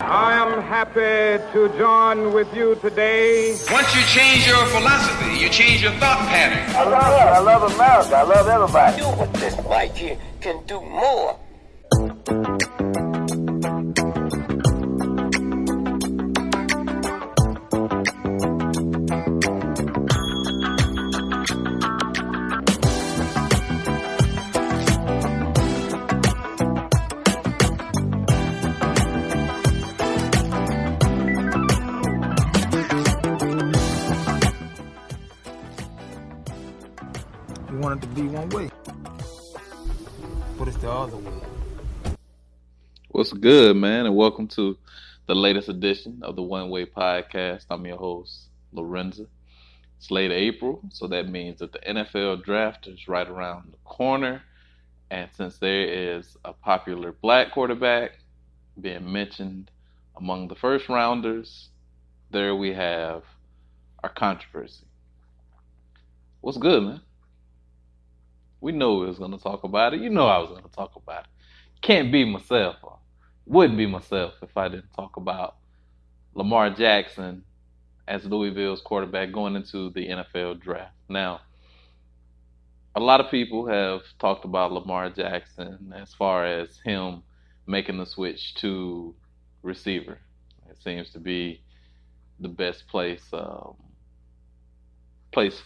I am happy to join with you today. Once you change your philosophy, you change your thought pattern. I love America. I love everybody. Do what this white kid can do more. You want it to be one way, but it's the other way. What's good, man? And welcome to the latest edition of the One Way Podcast. I'm your host, Lorenzo. It's late April, so that means that the NFL draft is right around the corner. And since there is a popular black quarterback being mentioned among the first rounders, there we have our controversy. What's good, man? We know we was going to talk about it. You know I was going to talk about it. Can't be myself. Or wouldn't be myself if I didn't talk about Lamar Jackson as Louisville's quarterback going into the NFL draft. Now, a lot of people have talked about Lamar Jackson as far as him making the switch to receiver. It seems to be the best place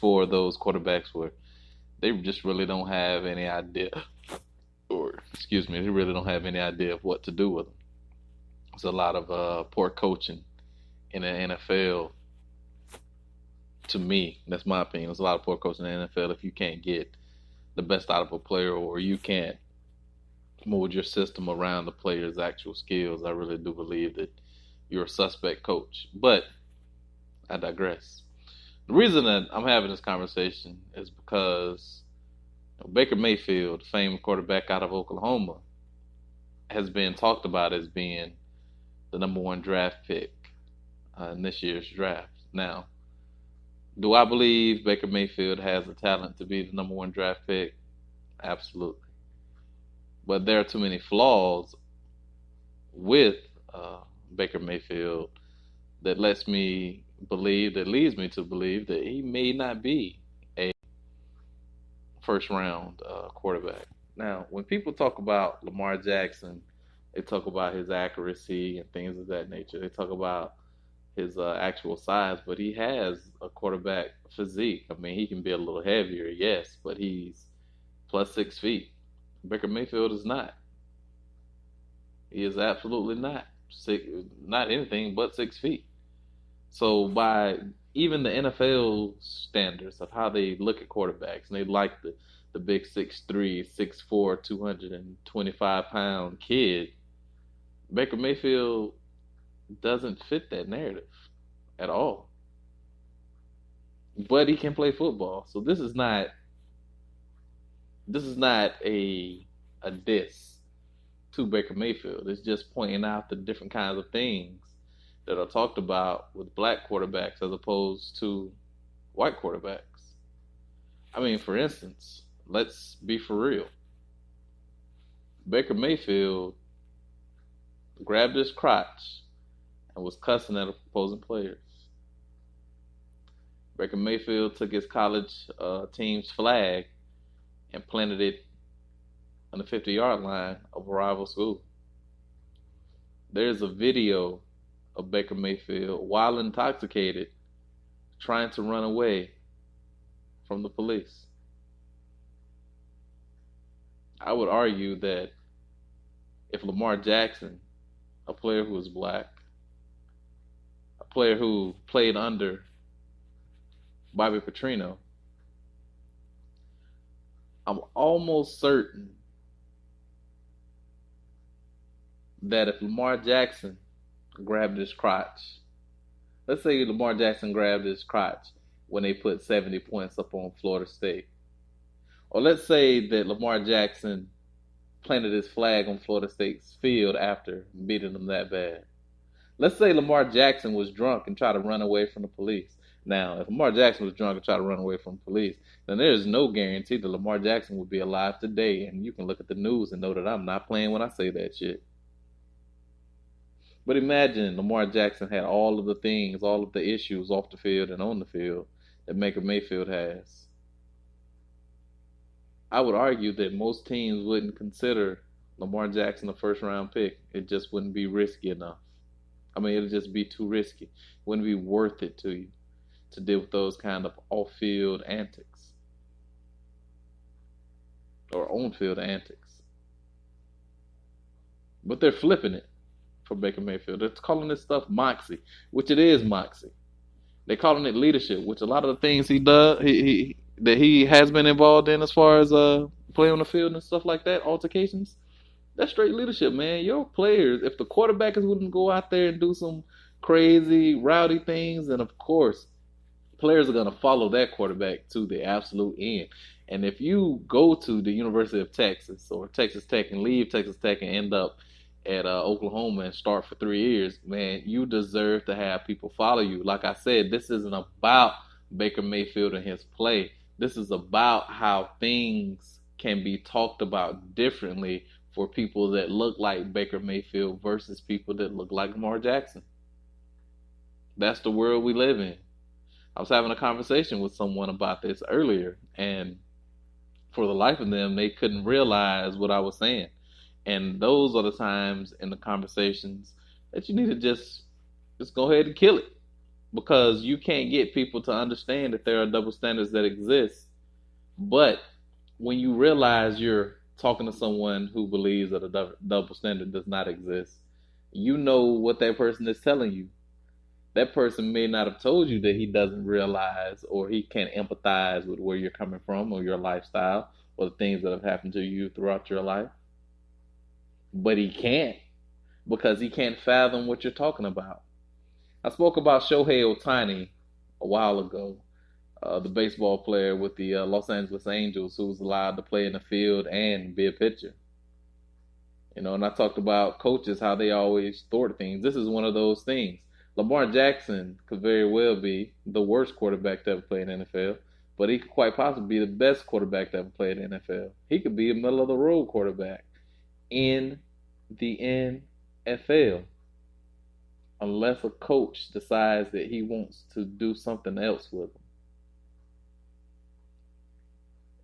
for those quarterbacks where they just really don't have any idea, they really don't have any idea of what to do with them. There's a lot of poor coaching in the NFL. To me, that's my opinion. There's a lot of poor coaching in the NFL if you can't get the best out of a player or you can't mold your system around the player's actual skills. I really do believe that you're a suspect coach. But I digress. The reason that I'm having this conversation is because Baker Mayfield, famed quarterback out of Oklahoma, has been talked about as being the number one draft pick in this year's draft. Now, do I believe Baker Mayfield has the talent to be the number one draft pick? Absolutely. But there are too many flaws with Baker Mayfield that leads me to believe that he may not be a first round quarterback. Now, when people talk about Lamar Jackson, they talk about his accuracy and things of that nature. They talk about his actual size, but he has a quarterback physique. I mean, he can be a little heavier, yes, but he's plus 6 feet. Baker Mayfield is not. He is absolutely not. Not anything but 6 feet. So by even the NFL standards of how they look at quarterbacks, and they like the big 6'3", 6'4", 225-pound kid, Baker Mayfield doesn't fit that narrative at all. But he can play football. So this is not a diss to Baker Mayfield. It's just pointing out the different kinds of things that are talked about with black quarterbacks as opposed to white quarterbacks. I mean, for instance, let's be for real. Baker Mayfield grabbed his crotch and was cussing at opposing players. Baker Mayfield took his college team's flag and planted it on the 50-yard line of a rival school. There's a video of Baker Mayfield, while intoxicated, trying to run away from the police. I would argue that if Lamar Jackson, a player who is black, a player who played under Bobby Petrino, I'm almost certain that if Lamar Jackson grabbed his crotch, let's say Lamar Jackson grabbed his crotch when they put 70 points up on Florida State, or let's say that Lamar Jackson planted his flag on Florida State's field after beating them that bad. Let's say Lamar Jackson was drunk and tried to run away from the police. Now, if Lamar Jackson was drunk and tried to run away from the police, then there is no guarantee that Lamar Jackson would be alive today. And you can look at the news and know that I'm not playing when I say that shit. But imagine Lamar Jackson had all of the things, all of the issues off the field and on the field that Baker Mayfield has. I would argue that most teams wouldn't consider Lamar Jackson a first-round pick. It just wouldn't be risky enough. I mean, it'd just be too risky. It wouldn't be worth it to you to deal with those kind of off-field antics or on-field antics. But they're flipping it for Baker Mayfield. They're calling this stuff moxie, which it is moxie. They're calling it leadership, which a lot of the things he does, that he has been involved in as far as play on the field and stuff like that, altercations, that's straight leadership, man. Your players, if the quarterback is willing to go out there and do some crazy, rowdy things, then of course, players are going to follow that quarterback to the absolute end. And if you go to the University of Texas or Texas Tech and leave Texas Tech and end up at Oklahoma and start for 3 years, man, you deserve to have people follow you. Like I said, this isn't about Baker Mayfield and his play. This is about how things can be talked about differently for people that look like Baker Mayfield versus people that look like Lamar Jackson. That's the world we live in. I was having a conversation with someone about this earlier, and for the life of them, they couldn't realize what I was saying. And those are the times in the conversations that you need to just go ahead and kill it, because you can't get people to understand that there are double standards that exist. But when you realize you're talking to someone who believes that a double standard does not exist, you know what that person is telling you. That person may not have told you that he doesn't realize or he can't empathize with where you're coming from or your lifestyle or the things that have happened to you throughout your life. But he can't, because he can't fathom what you're talking about. I spoke about Shohei Ohtani a while ago, the baseball player with the Los Angeles Angels who was allowed to play in the field and be a pitcher. You know, and I talked about coaches, how they always thwart things. This is one of those things. Lamar Jackson could very well be the worst quarterback to ever play in the NFL, but he could quite possibly be the best quarterback to ever play in the NFL. He could be a middle-of-the-road quarterback in the NFL, unless a coach decides that he wants to do something else with him.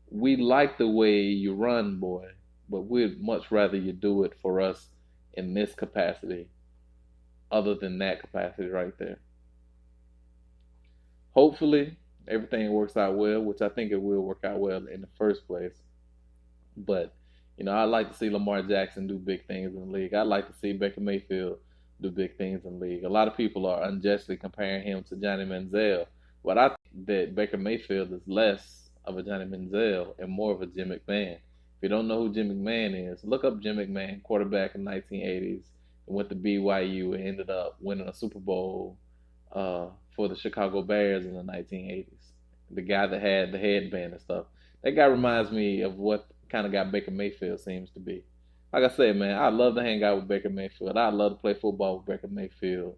We like the way you run, boy, but we'd much rather you do it for us in this capacity other than that capacity right there. Hopefully, everything works out well, which I think it will work out well in the first place. But, you know, I'd like to see Lamar Jackson do big things in the league. I'd like to see Baker Mayfield do big things in the league. A lot of people are unjustly comparing him to Johnny Manziel, but I think that Baker Mayfield is less of a Johnny Manziel and more of a Jim McMahon. If you don't know who Jim McMahon is, look up Jim McMahon, quarterback in the 1980s, and went to BYU and ended up winning a Super Bowl for the Chicago Bears in the 1980s. The guy that had the headband and stuff. That guy reminds me of what kind of guy Baker Mayfield seems to be. Like I said, man, I'd love to hang out with Baker Mayfield. I'd love to play football with Baker Mayfield.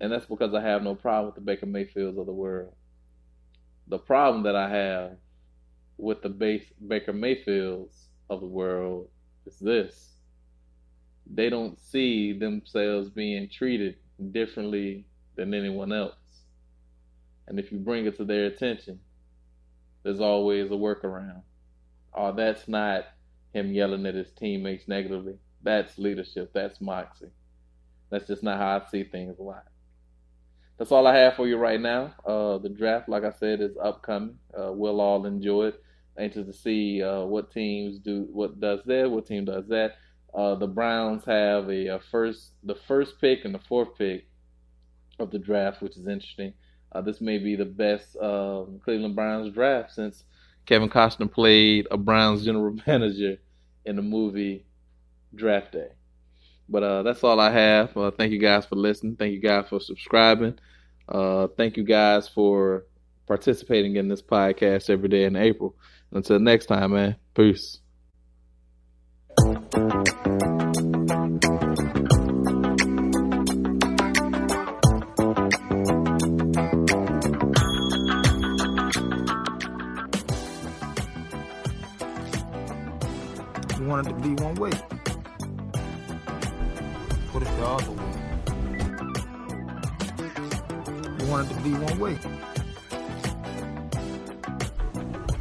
And that's because I have no problem with the Baker Mayfields of the world. The problem that I have with the Baker Mayfields of the world is this. They don't see themselves being treated differently than anyone else. And if you bring it to their attention, there's always a workaround. Oh, that's not him yelling at his teammates negatively. That's leadership. That's moxie. That's just not how I see things a lot. That's all I have for you right now. The draft, like I said, is upcoming. We'll all enjoy it. Anxious to see what teams do, what does there, what team does that. The Browns have the first pick and the fourth pick of the draft, which is interesting. This may be the best Cleveland Browns draft since Kevin Costner played a Browns general manager in the movie Draft Day. But that's all I have. Thank you guys for listening. Thank you guys for subscribing. Thank you guys for participating in this podcast every day in April. Until next time, man. Peace. You wanted to be one way. What if We want it to be one way.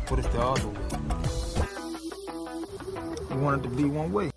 What if the other way? We want it to be one way.